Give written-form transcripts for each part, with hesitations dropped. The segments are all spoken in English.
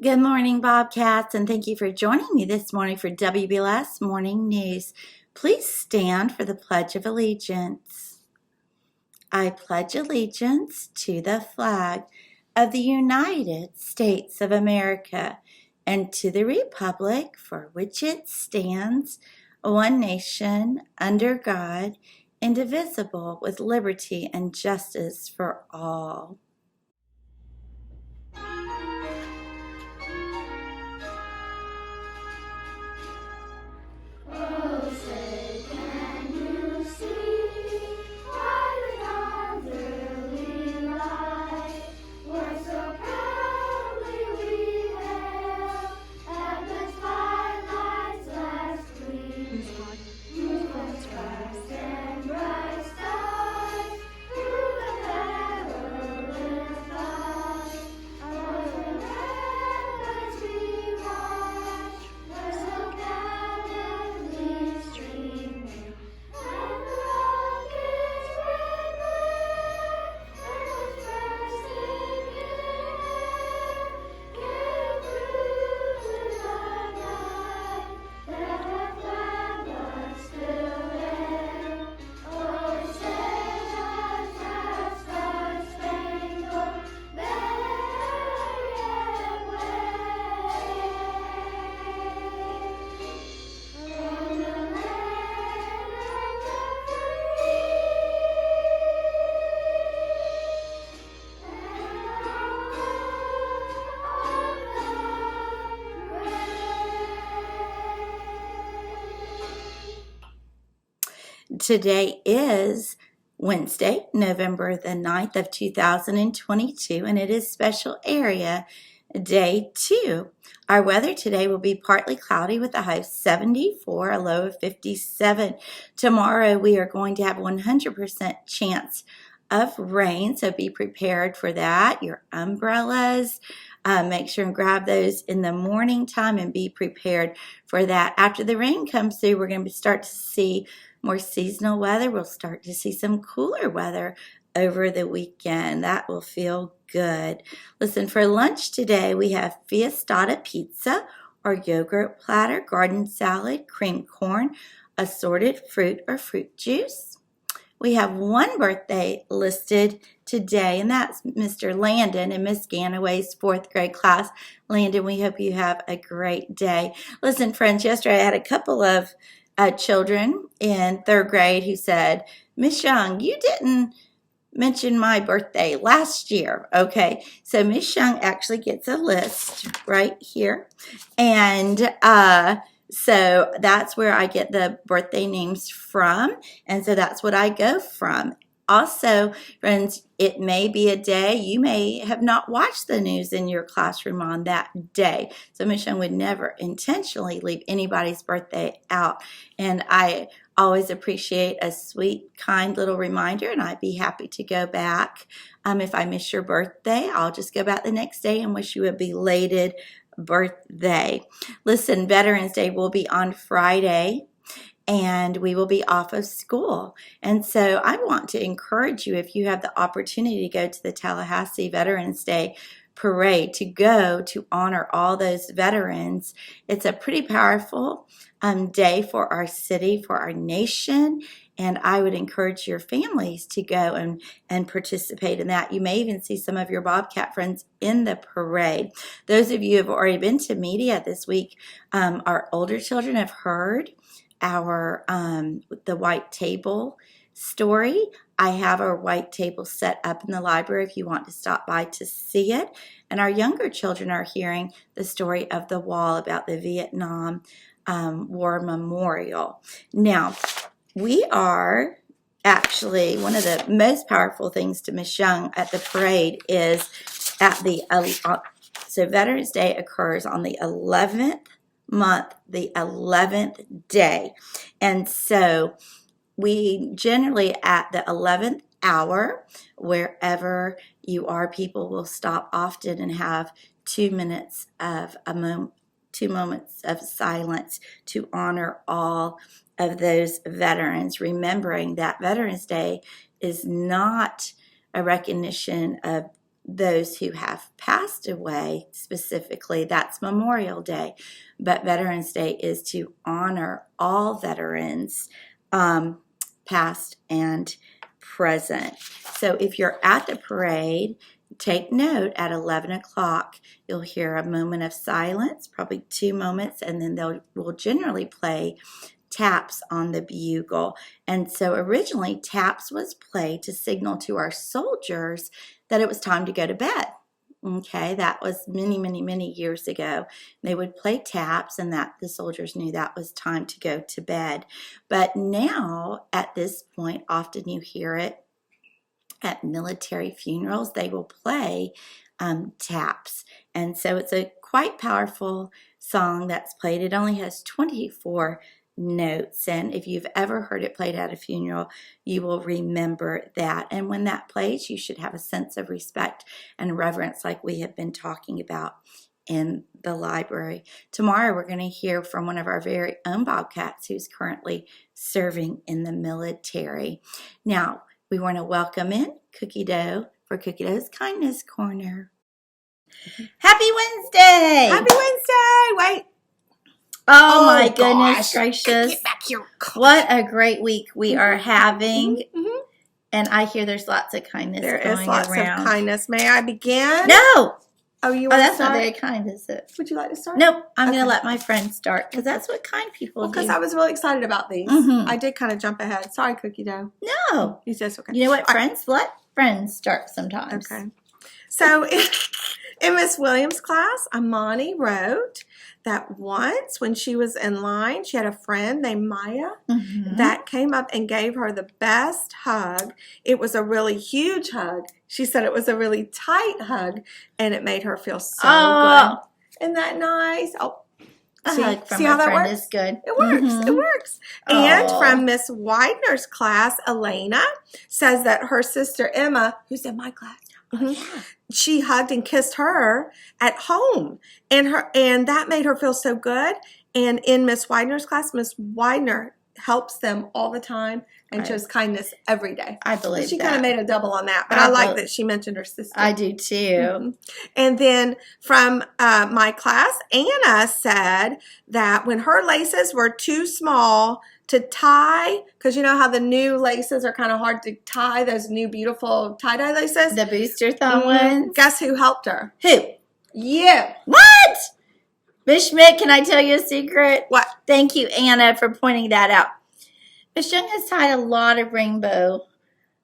Good morning, Bobcats, and thank you for joining me this morning for WBLS Morning News. Please stand for the Pledge of Allegiance. I pledge allegiance to the flag of the United States of America and to the republic for which it stands, one nation, under God, indivisible, with liberty and justice for all. Today is Wednesday, November the 9th of 2022, and it is Special Area Day 2. Our weather today will be partly cloudy with a high of 74, a low of 57. Tomorrow we are going to have 100% chance of rain, so be prepared for that. Your umbrellas, make sure and grab those in the morning time and be prepared for that. After the rain comes through, we're going to start to see more seasonal weather. We'll start to see some cooler weather over the weekend. That will feel good. Listen, for lunch today, we have fiestada pizza or yogurt platter, garden salad, creamed corn, assorted fruit or fruit juice. We have one birthday listed today, and that's Mr. Landon in Miss Ganaway's 4th grade class. Landon, we hope you have a great day. Listen, friends, yesterday I had a couple of children in 3rd grade who said, Miss Young, you didn't mention my birthday last year. Okay, so Miss Young actually gets a list right here, and so that's where I get the birthday names from, and so that's what I go from. Also, friends, it may be a day you may have not watched the news in your classroom on that day. So Miss Young would never intentionally leave anybody's birthday out. And I always appreciate a sweet, kind little reminder, and I'd be happy to go back. If I miss your birthday, I'll just go back the next day and wish you a belated birthday. Listen, Veterans Day will be on Friday, and we will be off of school. And so I want to encourage you, if you have the opportunity to go to the Tallahassee Veterans Day parade, to go to honor all those veterans. It's a pretty powerful day for our city, for our nation, and I would encourage your families to go and participate in that. You may even see some of your Bobcat friends in the parade. Those of you who have already been to media this week, our older children have heard our the white table story. I have our white table set up in the library if you want to stop by to see it. And our younger children are hearing the story of the wall about the Vietnam War Memorial. Now, we are actually, one of the most powerful things to Miss Young at the parade is at the, so Veterans Day occurs on the 11th month, the 11th day. And so we generally at the 11th hour, wherever you are, people will stop often and have 2 minutes of 2 moments of silence to honor all of those veterans, remembering that Veterans Day is not a recognition of those who have passed away, specifically, that's Memorial Day. But Veterans Day is to honor all veterans, past and present. So if you're at the parade, take note, at 11 o'clock, you'll hear a moment of silence, probably 2 moments, and then will generally play taps on the bugle. And so originally, taps was played to signal to our soldiers that it was time to go to bed. Okay, that was many, many, many years ago. They would play taps, and that the soldiers knew that was time to go to bed. But now, at this point, often you hear it at military funerals. They will play taps. And so it's a quite powerful song that's played. It only has 24 notes, and if you've ever heard it played at a funeral, you will remember that. And when that plays, you should have a sense of respect and reverence, like we have been talking about in the library. Tomorrow, we're going to hear from one of our very own Bobcats who's currently serving in the military. Now, we want to welcome in Cookie Dough for Cookie Dough's Kindness Corner. Happy Wednesday! Happy Wednesday! Wait. Oh my goodness gracious. Get back here. What a great week we are having. Mm-hmm. And I hear there's lots of kindness there going is lots around. of kindness. May I begin? No! Oh, you want to that's start? not very kind, is it? Would you like to start? Nope. I'm going to let my friends start because that's what kind people do. Because I was really excited about these. Mm-hmm. I did kind of jump ahead. Sorry, Cookie Dough. No. You said okay. You know what, friends? Let friends start sometimes. Okay. So in Miss Williams' class, Amani wrote that once when she was in line, she had a friend named Maya that came up and gave her the best hug. It was a really huge hug. She said it was a really tight hug, and it made her feel so good. Isn't that nice? Oh, a hug from see a how that friend works? is good. It works. It works. And from Miss Widener's class, Elena says that her sister Emma, who's in my class, she hugged and kissed her at home, and that made her feel so good. And in Miss Widener's class, Miss Widener helps them all the time and shows kindness every day. I believe she that. kind of made a double on that, but I like that she mentioned her sister. I do too. And then from my class, Anna said that when her laces were too small to tie, because you know how the new laces are kind of hard to tie, those new beautiful tie-dye laces? The booster thumb ones? Guess who helped her? Who? You. What? Miss Schmidt, can I tell you a secret? What? Thank you, Anna, for pointing that out. Miss Young has tied a lot of rainbow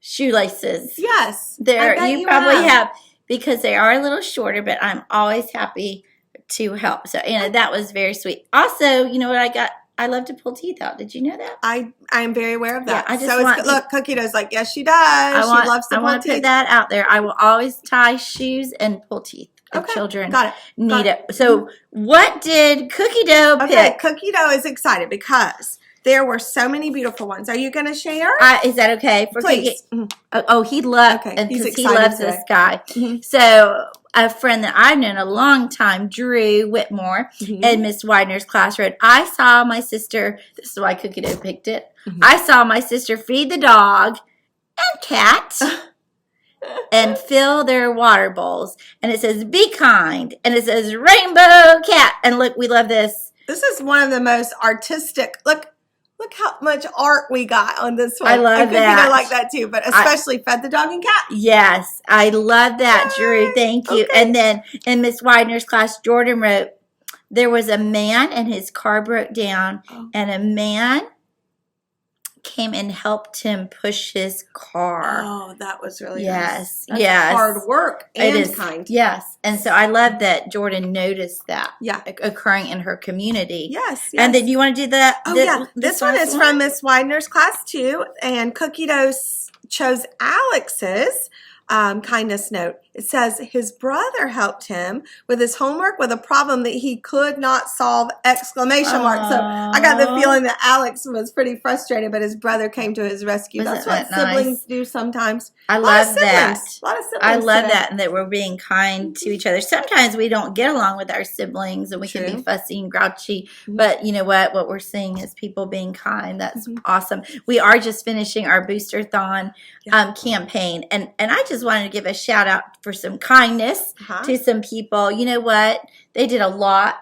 shoelaces. Yes. You probably have, because they are a little shorter, but I'm always happy to help. So, Anna, that was very sweet. Also, you know what I got? I love to pull teeth out. Did you know that? I am very aware of that. Yeah, I just look, Cookie Dough's like, yes, she does. She loves to pull teeth. I want to put that out there. I will always tie shoes and pull teeth. If children need it. So what did Cookie Dough pick? Okay, Cookie Dough is excited because there were so many beautiful ones. Are you going to share? Is that okay? Please. He loves this guy. So a friend that I've known a long time, Drew Whitmore, in Miss Widener's class wrote, I saw my sister, this is why Cookie Dough picked it, I saw my sister feed the dog and cat and fill their water bowls. And it says, be kind. And it says, rainbow cat. And look, we love this. This is one of the most artistic, look how much art we got on this one. I love that. I like that too, but especially fed the dog and cat. Yes, I love that, Drew. Thank you. Okay. And then in Miss Widener's class, Jordan wrote, there was a man and his car broke down, and a man came and helped him push his car. Oh, that was really nice. That's hard work and kind. Yes. And so I love that Jordan noticed that occurring in her community. Yes. And then you want to do that? This one is from Miss Widener's class too, and Cookie Dough chose Alex's kindness note. It says his brother helped him with his homework with a problem that he could not solve, exclamation mark. So I got the feeling that Alex was pretty frustrated, but his brother came to his rescue. That's what siblings do sometimes. I love that. A lot of siblings. I love that, and that we're being kind to each other. Sometimes we don't get along with our siblings, and we can be fussy and grouchy. But you know what? What we're seeing is people being kind. That's awesome. We are just finishing our Booster-thon campaign, and I just just wanted to give a shout out for some kindness to some people. You know what? They did a lot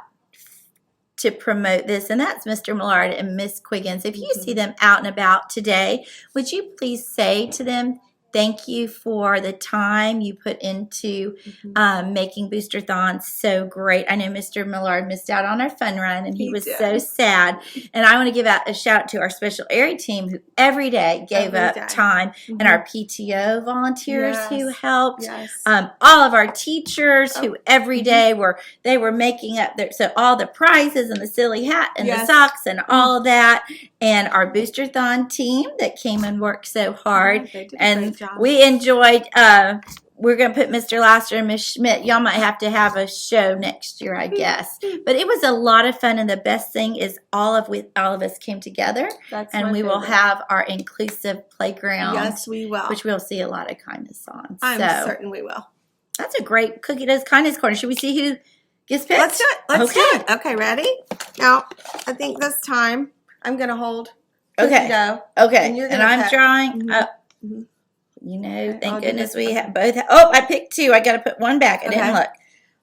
to promote this, and that's Mr. Millard and Miss Quiggins. If you see them out and about today, would you please say to them, thank you for the time you put into making Boosterthon so great. I know Mr. Millard missed out on our fun run, and he was so sad. And I want to give out a shout out to our special area team who every day gave up time, and our PTO volunteers who helped, all of our teachers who every day were making up so all the prizes and the silly hat and the socks and all of that, and our Boosterthon team that came and worked so hard. And we enjoyed, we're going to put Mr. Laster and Miss Schmidt. Y'all might have to have a show next year, I guess. But it was a lot of fun, and the best thing is all of us came together. And we will have our inclusive playground. Yes, we will. Which we'll see a lot of kindness on. I'm certain we will. That's a great Cookie Dough's Kindness Corner. Should we see who gets picked? Let's do it. Let's do it. Okay, ready? Now, I think this time I'm going to hold Cookie Dough. Okay. And I'm drawing up. You know, thank goodness we have both. Oh, I picked two. I got to put one back. I didn't look.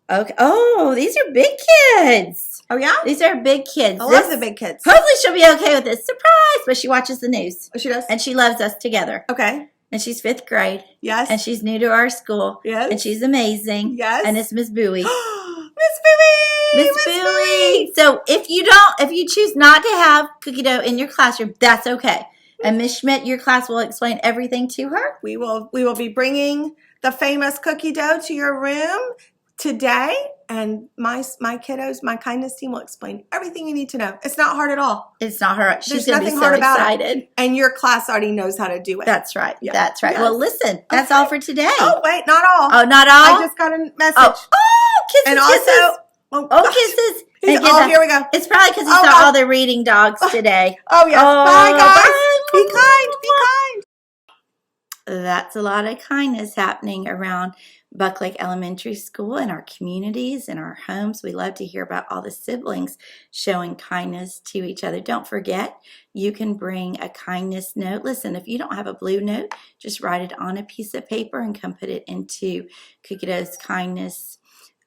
Okay. Oh, these are big kids. Oh, yeah? These are big kids. I love the big kids. Hopefully she'll be okay with this. Surprise! But she watches the news. Oh, she does? And she loves us together. Okay. And she's 5th grade. Yes. And she's new to our school. Yes. And she's amazing. Yes. And it's Miss Bowie. Miss Bowie! Miss Bowie! So if you choose not to have cookie dough in your classroom, that's okay. And Miss Schmidt, your class will explain everything to her. We will be bringing the famous cookie dough to your room today, and my kiddos, my kindness team will explain everything you need to know. It's not hard at all. It's not hard. She's There's going to be nothing so hard about excited. It. And your class already knows how to do it. That's right. Yeah. That's right. Yes. Well, listen, that's all for today. Oh, wait, not all. Oh, not all? I just got a message. Oh, kisses, and also, kisses. Kisses. Here we go. It's probably because he saw all the reading dogs today. Oh, yes. Bye, guys. Bye. Be kind. Be kind. That's a lot of kindness happening around Buck Lake Elementary School in our communities, in our homes. We love to hear about all the siblings showing kindness to each other. Don't forget, you can bring a kindness note. Listen, if you don't have a blue note, just write it on a piece of paper and come put it into Cookie Dough's Kindness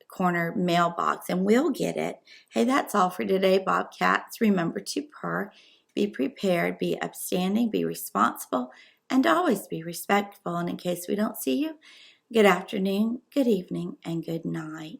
Corner mailbox, and we'll get it. Hey, that's all for today, Bobcats. Remember to purr, be prepared, be upstanding, be responsible, and always be respectful. And in case we don't see you, good afternoon, good evening, and good night.